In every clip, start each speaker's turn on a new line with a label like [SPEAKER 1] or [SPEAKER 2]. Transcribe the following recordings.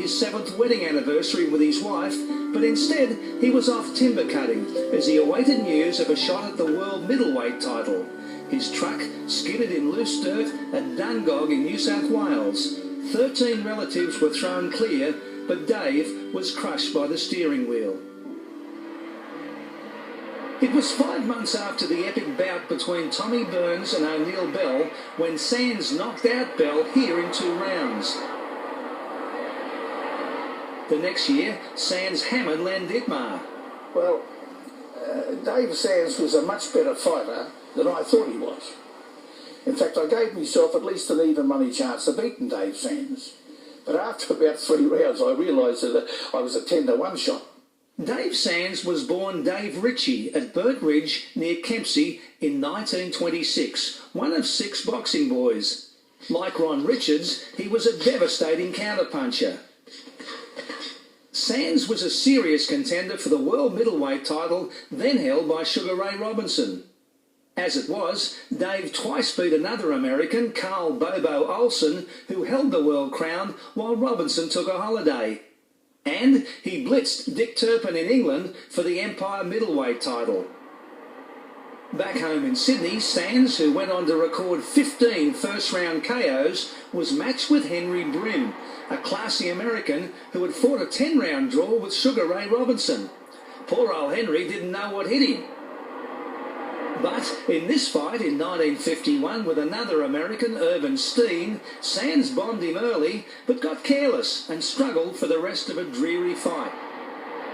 [SPEAKER 1] his 7th wedding anniversary with his wife, but instead he was off timber cutting as he awaited news of a shot at the world middleweight title. His truck skidded in loose dirt at Dungog in New South Wales. 13 relatives were thrown clear, but Dave was crushed by the steering wheel. It was 5 months after the epic bout between Tommy Burns and O'Neill Bell when Sands knocked out Bell here in 2 rounds. The next year, Sands hammered Len Dittmar.
[SPEAKER 2] Well, Dave Sands was a much better fighter than I thought he was. In fact, I gave myself at least an even money chance of beating Dave Sands. But after about 3 rounds, I realised that I was a 10-to-1 shot.
[SPEAKER 1] Dave Sands was born Dave Ritchie at Burt Ridge near Kempsey in 1926, one of 6 boxing boys. Like Ron Richards, he was a devastating counterpuncher. Sands was a serious contender for the world middleweight title then held by Sugar Ray Robinson. As it was, Dave twice beat another American, Carl Bobo Olsen, who held the world crown while Robinson took a holiday. And he blitzed Dick Turpin in England for the Empire middleweight title. Back home in Sydney, Sands, who went on to record 15 first-round KOs, was matched with Henry Brim, a classy American who had fought a 10-round draw with Sugar Ray Robinson. Poor old Henry didn't know what hit him. But in this fight in 1951 with another American, Irvin Steen, Sands bombed him early but got careless and struggled for the rest of a dreary fight.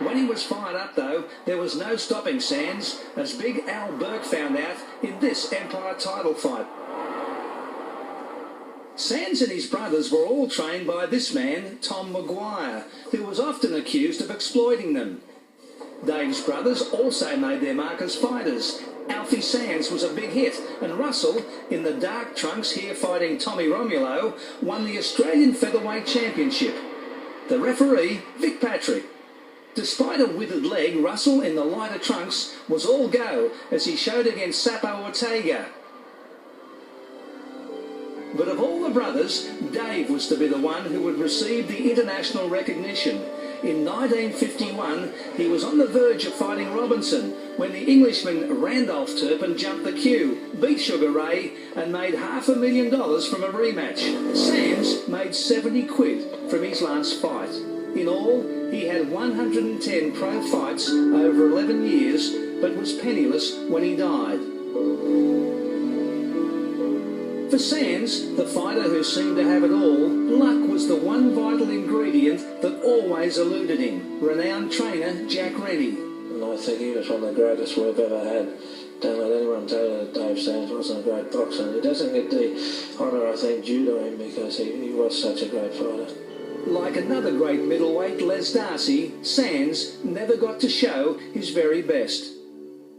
[SPEAKER 1] When he was fired up though, there was no stopping Sands, as Big Al Burke found out in this Empire title fight. Sands and his brothers were all trained by this man, Tom Maguire, who was often accused of exploiting them. Dave's brothers also made their mark as fighters. Alfie Sands was a big hit, and Russell, in the dark trunks here fighting Tommy Romulo, won the Australian Featherweight Championship. The referee, Vic Patrick. Despite a withered leg, Russell in the lighter trunks was all go as he showed against Sapo Ortega. But of all the brothers, Dave was to be the one who would receive the international recognition. In 1951, he was on the verge of fighting Robinson when the Englishman Randolph Turpin jumped the queue, beat Sugar Ray and made $500,000 from a rematch. Sands made 70 quid from his last fight. In all, he had 110 pro fights over 11 years, but was penniless when he died. For Sands, the fighter who seemed to have it all, luck was the one vital ingredient that always eluded him. Renowned trainer Jack Rennie.
[SPEAKER 3] And I think he was one of the greatest we've ever had. Don't let anyone tell you that Dave Sands wasn't a great boxer. He doesn't get the honour, I think, due to him because he was such a great fighter.
[SPEAKER 1] Like another great middleweight, Les Darcy, Sands never got to show his very best.